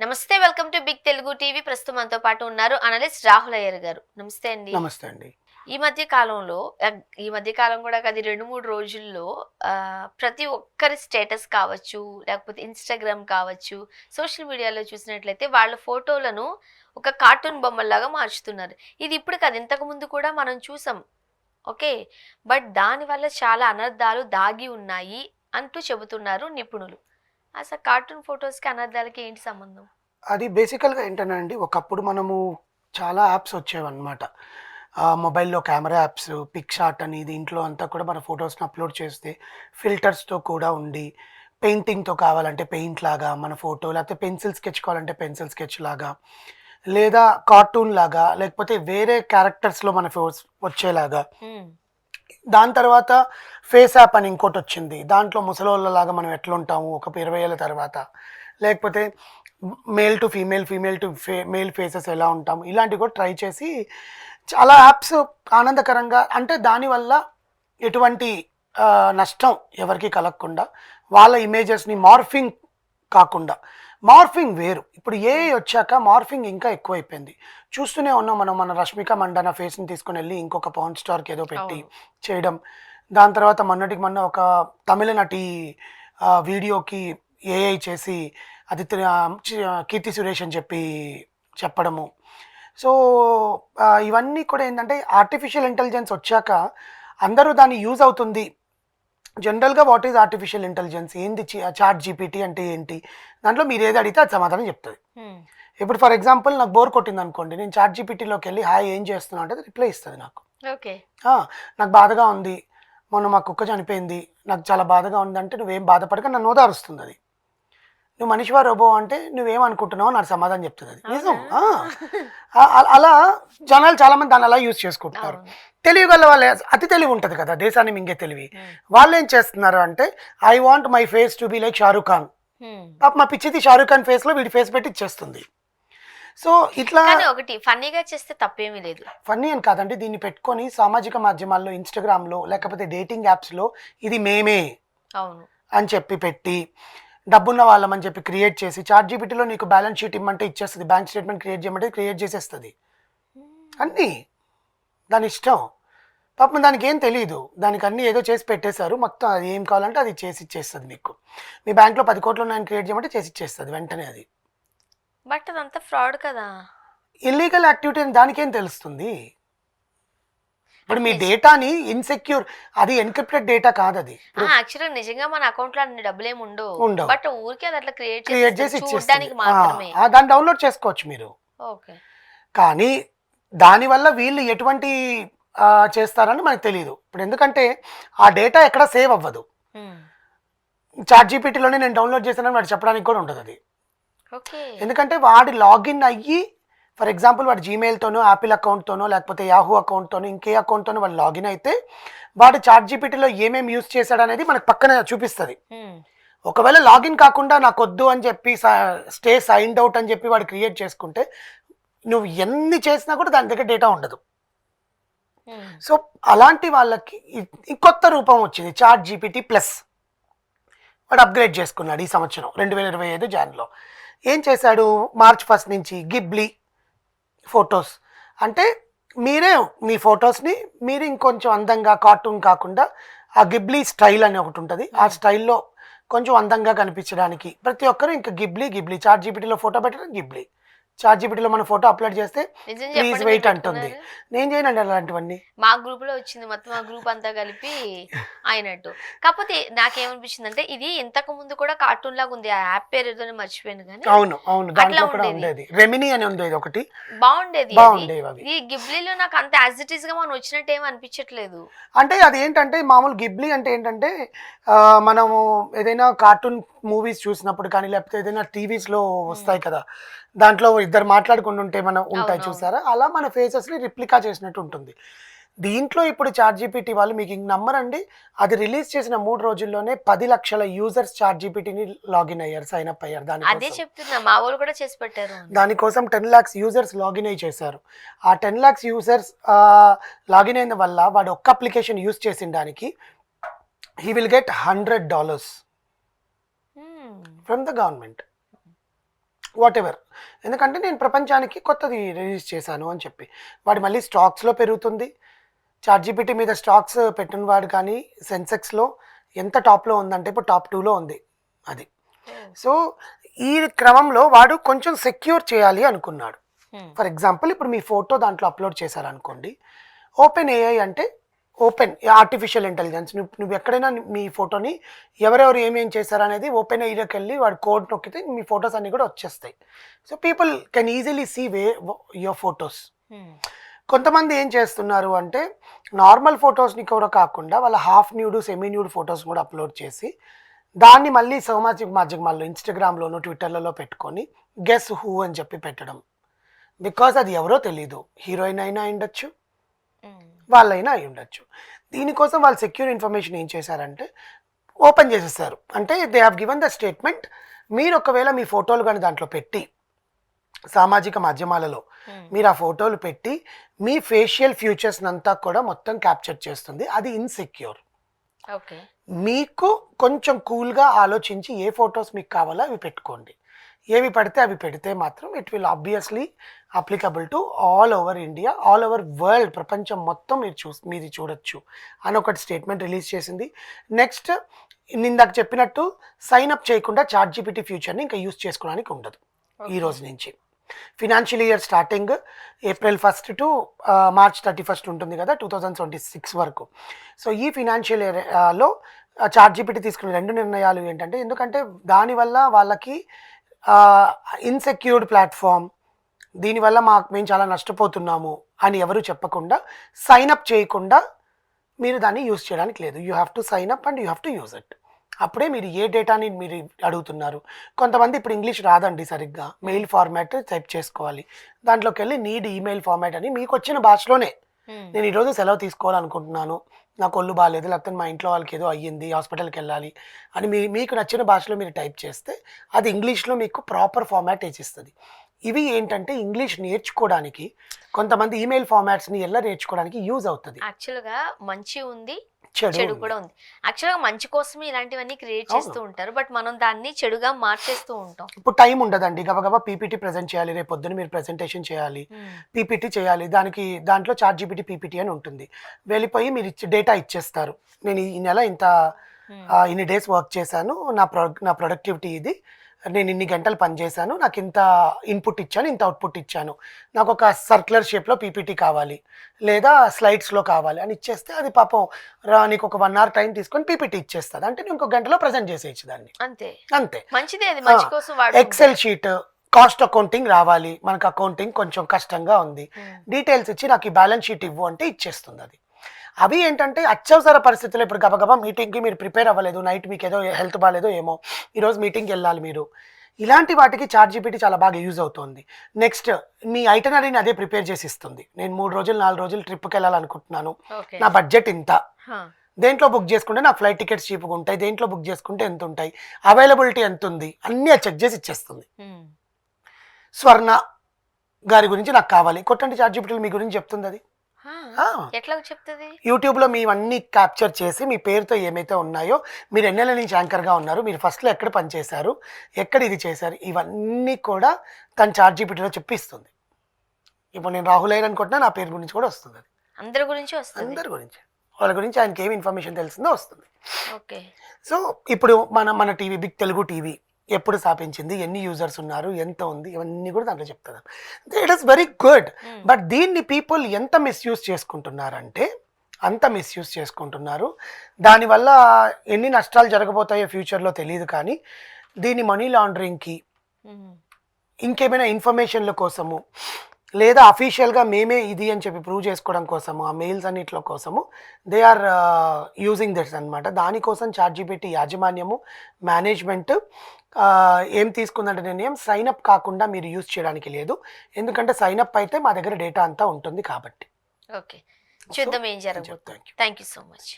నమస్తే, welcome to big Telugu TV. ప్రస్తుతం మనతో పాటు ఉన్నారు అనలిస్ట్ రాహుల్ అయ్యర్ గారు. నమస్తే అండి. నమస్తే అండి. ఈ మధ్య కాలంలో ఈ మధ్య కాలం కూడా కాదు, 2-3 రోజుల్లో ప్రతి ఒక్కరి స్టేటస్ కావచ్చు, లేకపోతే ఇన్స్టాగ్రామ్ కావచ్చు, సోషల్ మీడియాలో చూసినట్లయితే వాళ్ళ ఫోటోలను ఒక కార్టూన్ బొమ్మల్లాగా మార్చుతున్నారు. ఇది ఇప్పుడు కాదు, ఇంతకు ముందు కూడా మనం చూసాం. ఓకే, బట్ దానివల్ల చాలా అనర్థాలు దాగి ఉన్నాయి అంటూ చెబుతున్నారు నిపుణులు. అసలు కార్టూన్ ఫొటోస్కి అనర్థాలకి ఏంటి సంబంధం? అది బేసికల్‌గా ఏంటనండి, ఒకప్పుడు మనము చాలా యాప్స్ వచ్చేవన్నమాట. మొబైల్‌లో కెమెరా యాప్స్, పిక్‌షాట్ అని దీంట్లో అంతా కూడా మన ఫోటోస్‌ని అప్‌లోడ్ చేస్తే ఫిల్టర్స్‌తో కూడా ఉండి, పెయింటింగ్‌తో కావాలంటే పెయింట్ లాగా మన ఫోటో, లేకపోతే పెన్సిల్ స్కెచ్ కావాలంటే పెన్సిల్ స్కెచ్ లాగా, లేదా కార్టూన్ లాగా, లేకపోతే వేరే క్యారెక్టర్స్‌లో మన ఫోస్ వచ్చేలాగా. దాని తర్వాత ఫేస్ యాప్ అని ఇంకోటొచ్చింది. దాంట్లో ముసలోళ్ళలాగా మనం ఎట్లుంటాము ఒక 20 ఏళ్ళ తర్వాత, లేకపోతే male to female, female to male faces ఎలా ఉంటాము, ఇలాంటివి కూడా ట్రై చేసి చాలా యాప్స్ ఆనందకరంగా, అంటే దానివల్ల ఎటువంటి నష్టం ఎవరికి కలగకుండా, వాళ్ళ ఇమేజెస్ని మార్ఫింగ్ కాకుండా, మార్ఫింగ్ వేరు, ఇప్పుడు ఏఐ వచ్చాక మార్ఫింగ్ ఇంకా ఎక్కువైపోయింది. చూస్తూనే ఉన్నాం మనం, మన రష్మిక మండన ఫేస్ని తీసుకుని వెళ్ళి ఇంకొక పవన్ స్టార్కి ఏదో పెట్టి చేయడం. దాని తర్వాత మొన్నటికి మొన్న ఒక తమిళ నటి వీడియోకి ఏఐ చేసి అది కీర్తి సురేష్ అని చెప్పి చెప్పడము. సో ఇవన్నీ కూడా ఏంటంటే ఆర్టిఫిషియల్ ఇంటెలిజెన్స్ వచ్చాక అందరూ దాన్ని యూజ్ అవుతుంది. జనరల్గా వాట్ ఈజ్ ఆర్టిఫిషియల్ ఇంటెలిజెన్స్, ఏంది చాట్ జీపీటీ అంటే ఏంటి, దాంట్లో మీరు ఏది అడిగితే అది సమాధానం చెప్తుంది. ఇప్పుడు ఫర్ ఎగ్జాంపుల్ నాకు బోర్ కొట్టింది అనుకోండి, నేను చాట్ జీపీటీలోకి వెళ్ళి హాయ్ ఏం చేస్తున్నా అంటే రిప్లై ఇస్తుంది నాకు. ఓకే, నాకు బాధగా ఉంది, మొన్న మా కుక్క చనిపోయింది, నాకు చాలా బాధగా ఉంది అంటే నువ్వేం బాధపడక నన్ను ఓదారుస్తుంది అది. నువ్వు మనిషివా రోబో అంటే నువ్వేమనుకుంటున్నావు నాకు సమాధానం చెప్తుంది అది. నిజం. అలా జనాలు చాలామంది దాన్ని అలా యూజ్ చేసుకుంటున్నారు. తెలివి గల వాళ్ళే, అతి తెలివి ఉంటుంది కదా దేశాన్ని మింగే తెలివి, వాళ్ళు ఏం చేస్తున్నారు అంటే I want my face to be like Shahrukh Khan. పాప మా పిచ్చిది షారూక్ ఖాన్ ఫేస్లో వీడి ఫేస్ పెట్టి ఇచ్చేస్తుంది. సో ఇట్లా ఒకటి ఫన్నీగా చేస్తే తప్పేమీ లేదు. ఫన్నీ అని కాదండి, దీన్ని పెట్టుకొని సామాజిక మాధ్యమాల్లో, ఇన్స్టాగ్రామ్లో, లేకపోతే డేటింగ్ యాప్స్లో ఇది మేమే అవును అని చెప్పి పెట్టి, డబ్బున్న వాళ్ళమని చెప్పి క్రియేట్ చేసి, చాట్ జీపీటీలో నీకు బ్యాలెన్స్ షీట్ ఇమ్మంటే ఇచ్చేస్తుంది, బ్యాంక్ స్టేట్మెంట్ క్రియేట్ చేయమంటే క్రియేట్ చేసేస్తుంది. అన్నీ దాని ఇష్టం. పాపం దానికి ఏం తెలియదు, దానికి అన్నీ ఏదో చేసి పెట్టేశారు, మొత్తం అది ఏం కావాలంటే అది చేసి ఇచ్చేస్తుంది. మీకు మీ బ్యాంక్లో 10 కోట్లు ఉన్నాయని క్రియేట్ చేయమంటే చేసి ఇచ్చేస్తుంది వెంటనే అది. బట్ అదంతా ఫ్రాడ్ కదా, ఇల్లీగల్ యాక్టివిటీ అని దానికేం తెలుస్తుంది. ఇప్పుడు మీ డేటాని ఇన్సెక్యూర్, అది ఎన్క్రిప్టెడ్ డేటా కాదు అది. యాక్చువల్గా నిజంగా మన అకౌంట్ లో అన్ని డబ్బులు ఏమి ఉండవు, బట్ ఊరికే అది అట్లా క్రియేట్ చేసి ఇచ్చేస్తుంది. మాత్రమే దాన్ని డౌన్లోడ్ చేసుకోవచ్చు మీరు. ఓకే, కానీ దానివల్ల వీళ్ళు ఎటువంటి చేస్తారని మనకు తెలియదు. ఇప్పుడు ఎందుకంటే ఆ డేటా ఎక్కడ సేవ్ అవ్వదు. చాట్ జీపీటీలోనే నేను డౌన్లోడ్ చేశానని వాడు చెప్పడానికి కూడా ఉండదు అది. ఎందుకంటే వాడి లాగిన్ అయ్యి, ఫర్ ఎగ్జాంపుల్ వాడు జీమెయిల్తోనో, యాపిల్ అకౌంట్తోనో, లేకపోతే యాహూ అకౌంట్తోనో, ఇంకే అకౌంట్తోనో వాడు లాగిన్ అయితే వాడు చాట్ జీపీటీలో ఏమేమి యూజ్ చేశాడు అనేది మనకు పక్కన చూపిస్తుంది. ఒకవేళ లాగిన్ కాకుండా నాకు వద్దు అని చెప్పి స్టే సైన్డ్ అవుట్ అని చెప్పి వాడు క్రియేట్ చేసుకుంటే నువ్వు ఎన్ని చేసినా కూడా దాని దగ్గర డేటా ఉండదు. సో అలాంటి వాళ్ళకి కొత్త రూపం వచ్చింది చాట్ జీపీటీ ప్లస్. వాడు అప్గ్రేడ్ చేసుకున్నాడు ఈ సంవత్సరం 2025 జాన్లో. ఏం చేశాడు, మార్చ్ 1 నుంచి గిబ్లీ ఫొటోస్ అంటే మీరే మీ ఫొటోస్ని మీరు ఇంకొంచెం అందంగా, కార్టూన్ కాకుండా ఆ గిబ్లీ స్టైల్ అని ఒకటి ఉంటుంది, ఆ స్టైల్లో కొంచెం అందంగా కనిపించడానికి ప్రతి ఒక్కరు ఇంకా గిబ్లీ చాట్ జీపీటీలో ఫోటో పెట్టడం గిబ్లీ. చాట్ జీపీటీలో మన ఫోటో అప్లోడ్ చేస్తే ప్లీజ్ వెయిట్ అంటుంది. నేను చేయనండి అలాంటివన్నీ. మా గ్రూప్ లో వచ్చింది మొత్తం, ఆ గ్రూప్ అంతా కలిపి అయినట్టు. కాకపోతే నాకేమనిపించింది అంటే ఇది ఇంతకు ముందు కూడా కార్టూన్ లాగా ఉంది, ఆ యాప్ పేరు ఏదో మర్చిపోయాను కానీ. అవును దాంట్లో కూడా ఉండేది, రెమినీ అని ఉండేది ఒకటి, బాగుండేది. ఈ గిబ్లీలో నాకు అంత యాజ్ ఇట్ ఈస్ గా మనం వచ్చినట్టు ఏమి అనిపించట్లేదు. అంటే అది ఏంటంటే మామూలు గిబ్లీ అంటే ఏంటంటే మనము ఏదైనా కార్టూన్ మూవీస్ చూసినప్పుడు కానీ, లేకపోతే ఏదైనా టీవీస్లో వస్తాయి కదా, దాంట్లో ఇద్దరు మాట్లాడుకుంటూ ఉంటే మనం ఉంటాయి చూసారా, అలా మన ఫేసెస్ని రిప్లికా చేసినట్టు ఉంటుంది. దీంట్లో ఇప్పుడు చాట్ జీపీటీ వాళ్ళు మీకు ఇంక నమ్మరండి, అది రిలీజ్ చేసిన 3 రోజుల్లోనే 10 లక్షల యూజర్స్ చాట్ జీపీటీని లాగిన్ అయ్యారు, సైన్ అప్ అయ్యారు. అదే చెప్తున్నా, మా వాళ్ళు కూడా చేసి పెట్టారు. దానికోసం 10 lakhs యూజర్స్ లాగిన్ అయ్యి చేశారు. ఆ 10 lakhs యూజర్స్ లాగిన్ అయిన వల్ల వాడు ఒక్క అప్లికేషన్ యూజ్ చేసిన దానికి he will get $100 from the government. What ever. ఎందుకంటే నేను ప్రపంచానికి కొత్తది రిలీజ్ చేశాను అని చెప్పి. వాడు మళ్ళీ స్టాక్స్లో పెరుగుతుంది. చాట్‌జీపీటీ మీద స్టాక్స్ పెట్టిన వాడు కానీ సెన్సెక్స్‌లో ఎంత టాప్‌లో ఉందంటే ఇప్పుడు టాప్ 2లో ఉంది అది. సో ఈ క్రమంలో వాడు కొంచెం సెక్యూర్ చేయాలి అనుకున్నాడు. ఫర్ ఎగ్జాంపుల్ ఇప్పుడు మీ ఫోటో దాంట్లో అప్లోడ్ చేశారనుకోండి, ఓపెన్ ఏఐ అంటే ఓపెన్ ఆర్టిఫిషియల్ ఇంటెలిజెన్స్. నువ్వు ఎక్కడైనా మీ ఫోటోని ఎవరెవరు ఏమేం చేశారనేది ఓపెన్ ఏఐలోకి వెళ్ళి వాడు కోడ్ నొక్కితే మీ ఫొటోస్ అన్నీ కూడా వచ్చేస్తాయి. So people can easily see your photos. కొంతమంది ఏం చేస్తున్నారు అంటే నార్మల్ ఫొటోస్ని కూడా కాకుండా వాళ్ళ half nude semi nude photos కూడా అప్లోడ్ చేసి దాన్ని మళ్ళీ సామాజిక మాధ్యమాల్లో ఇన్స్టాగ్రామ్లోను ట్విట్టర్లలో పెట్టుకొని గెస్ హూ అని చెప్పి పెట్టడం. బికాజ్ అది ఎవరో తెలీదు, హీరోయిన్ అయినా ఉండొచ్చు, వాళ్ళైనా అయి ఉండొచ్చు. దీనికోసం వాళ్ళు సెక్యూర్ ఇన్ఫర్మేషన్ ఏం చేశారంటే ఓపెన్ చేసేసారు. అంటే they have given the statement, మీరు ఒకవేళ మీ ఫోటోలు కానీ దాంట్లో పెట్టి సామాజిక మాధ్యమాలలో మీరు ఆ ఫోటోలు పెట్టి మీ ఫేషియల్ ఫ్యూచర్స్ అంతా కూడా మొత్తం క్యాప్చర్ చేస్తుంది. అది ఇన్సెక్యూర్. ఓకే, మీకు కొంచెం కూల్గా ఆలోచించి ఏ ఫొటోస్ మీకు కావాలో అవి పెట్టుకోండి. ఏవి పడితే అవి పెడితే మాత్రం it will obviously applicable to all over India, all over world, ప్రపంచం మొత్తం మీది చూడొచ్చు అని ఒకటి స్టేట్మెంట్ రిలీజ్ చేసింది. నెక్స్ట్ ఇందాక చెప్పినట్టు సైన్ అప్ చేయకుండా చాట్‌జీపీటీ ఫ్యూచర్ని ఇంకా యూజ్ చేసుకోవడానికి ఉండదు ఈ రోజు నుంచి. Financial year starting April 1 to March 31 ఉంటుంది కదా 2026 వరకు. సో ఈ ఫినాన్షియల్ ఇయర్లో చాట్‌జీపీటీ తీసుకున్న 2 నిర్ణయాలు ఏంటంటే, ఎందుకంటే దానివల్ల వాళ్ళకి ఇన్సెక్యూర్డ్ ప్లాట్ఫామ్, దీనివల్ల మేము చాలా నష్టపోతున్నాము అని ఎవరు చెప్పకుండా సైన్ అప్ చేయకుండా మీరు దాన్ని యూజ్ చేయడానికి లేదు. You have to sign up and you have to use it. అప్పుడే మీరు ఏ డేటాని మీరు అడుగుతున్నారు. కొంతమంది ఇప్పుడు ఇంగ్లీష్ రాదండి సరిగ్గా, మెయిల్ ఫార్మాట్ టైప్ చేసుకోవాలి, దాంట్లోకి వెళ్ళి నీడ్ ఈమెయిల్ ఫార్మాట్ అని మీకు వచ్చిన భాషలోనే నేను ఈరోజు సెలవు తీసుకోవాలనుకుంటున్నాను, నాకు ఒళ్ళు బాగాలేదు, లేకపోతే మా ఇంట్లో వాళ్ళకి ఏదో అయ్యింది, హాస్పిటల్కి వెళ్ళాలి అని మీకు నచ్చిన భాషలో మీరు టైప్ చేస్తే అది ఇంగ్లీష్లో మీకు ప్రాపర్ ఫార్మాట్ వేసిస్తుంది. ఇవి ఏంటంటే ఇంగ్లీష్ నేర్చుకోవడానికి, కొంతమంది ఈమెయిల్ ఫార్మాట్స్ని ఎలా నేర్చుకోవడానికి యూజ్ అవుతుంది. యాక్చువల్గా మంచి ఉంది, చెడు చెడు కూడా ఉంది. యాక్చువల్గా మంచి కోసమే ఇలాంటివన్నీ క్రియేట్ చేస్తూ ఉంటారు, బట్ మనం దాన్ని చెడుగా మార్చేస్తూ ఉంటాం. ఇప్పుడు టైం ఉండదండి, గబగబా పీపీటీ ప్రెజెంట్ చేయాలి, రేపు పొద్దున మీరు ప్రెజెంటేషన్ చేయాలి, పీపీటీ చేయాలి, దాంట్లో చాట్‌జీపీటీ పీపీటీ అని ఉంటుంది. వెళ్ళిపోయి మీరు డేటా ఇచ్చేస్తారు, నేను ఈ నెల ఇన్ని డేస్ వర్క్ చేశాను, నా ప్రొడక్టివిటీ ఇది, నేను ఇన్ని గంటలు పనిచేశాను, నాకు ఇంత ఇన్పుట్ ఇచ్చాను, ఇంత అవుట్పుట్ ఇచ్చాను, నాకు ఒక సర్క్యులర్ షేప్లో పీపీటీ కావాలి లేదా స్లైడ్స్లో కావాలి అని ఇచ్చేస్తే అది పాపం నీకు ఒక 1 hour టైం తీసుకొని పీపీటీ ఇచ్చేస్తుంది. అంటే నేను 1 గంటలో ప్రజెంట్ చేసేయచ్చు దాన్ని. అంతే మంచిదే, అది మంచి కోసం వాడుకుంటే. ఎక్సెల్ షీట్ కాస్ట్ అకౌంటింగ్ రావాలి, మనకు అకౌంటింగ్ కొంచెం కష్టంగా ఉంది, డీటెయిల్స్ ఇచ్చి నాకు ఈ బ్యాలెన్స్ షీట్ ఇవ్వు అంటే ఇచ్చేస్తుంది అది. అవి ఏంటంటే అత్యవసర పరిస్థితుల్లో, ఇప్పుడు గబగబా మీటింగ్కి మీరు ప్రిపేర్ అవ్వలేదు, నైట్ మీకు ఏదో హెల్త్ బాగాలేదో ఏమో, ఈరోజు మీటింగ్కి వెళ్ళాలి మీరు, ఇలాంటి వాటికి చాట్‌జీపీటీ చాలా బాగా యూజ్ అవుతుంది. నెక్స్ట్ మీ ఐటనరీని అదే ప్రిపేర్ చేసి ఇస్తుంది. నేను 3 రోజులు 4 రోజులు ట్రిప్కి వెళ్ళాలనుకుంటున్నాను, నా బడ్జెట్ ఇంత, దేంట్లో బుక్ చేసుకుంటే నా ఫ్లైట్ టికెట్స్ చీప్గా ఉంటాయి, దేంట్లో బుక్ చేసుకుంటే ఎంత ఉంటాయి, అవైలబిలిటీ ఎంత ఉంది, అన్నీ చెక్ చేసి ఇచ్చేస్తుంది. స్వర్ణ గారి గురించి నాకు కావాలి, కొట్టండి చాట్‌జీపీటీలో మీ గురించి చెప్తుంది అది. ఎట్లా చెప్తుంది? యూట్యూబ్లో మీవన్నీ క్యాప్చర్ చేసి మీ పేరుతో ఏమైతే ఉన్నాయో, మీరు ఎన్నెల నుంచి యాంకర్గా ఉన్నారు, మీరు ఫస్ట్లో ఎక్కడ పనిచేశారు, ఎక్కడ ఇది చేశారు, ఇవన్నీ కూడా తను చాట్‌జీపీటీలో చెప్పిస్తుంది. ఇప్పుడు నేను రాహుల్ అయ్యర్ అనుకుంటున్నా, నా పేరు గురించి కూడా వస్తుంది అది. అందరి గురించి వస్తుంది, అందరి గురించి, వాళ్ళ గురించి ఆయనకి ఏమి ఇన్ఫర్మేషన్ తెలిసిందో వస్తుంది. ఓకే. సో ఇప్పుడు మన టీవీ, బిగ్ తెలుగు టీవీ ఎప్పుడు స్థాపించింది, ఎన్ని యూజర్స్ ఉన్నారు, ఎంత ఉంది, ఇవన్నీ కూడా దాంట్లో చెప్తాను. It is very good. But దీన్ని పీపుల్ ఎంత మిస్యూజ్ చేసుకుంటున్నారంటే అంత మిస్యూజ్ చేసుకుంటున్నారు. దానివల్ల ఎన్ని నష్టాలు జరగబోతాయో ఫ్యూచర్లో తెలియదు, కానీ దీన్ని మనీ లాండరింగ్కి, ఇంకేమైనా ఇన్ఫర్మేషన్ల కోసము, లేదా అఫీషియల్గా మేమే ఇది అని చెప్పి ప్రూవ్ చేసుకోవడం కోసము, ఆ మెయిల్స్ అన్నిట్లో కోసము దే ఆర్ యూజింగ్ దిస్ అనమాట. దానికోసం చాట్‌జీపీటీ యాజమాన్యము, మేనేజ్మెంట్ ఏం తీసుకుందంటే నిర్ణయం, సైనప్ కాకుండా మీరు యూజ్ చేయడానికి లేదు, ఎందుకంటే సైనప్ అయితే మా దగ్గర డేటా అంతా ఉంటుంది కాబట్టి. ఓకే, చూద్దాం ఏం జరగబోతుంది. Thank you so much.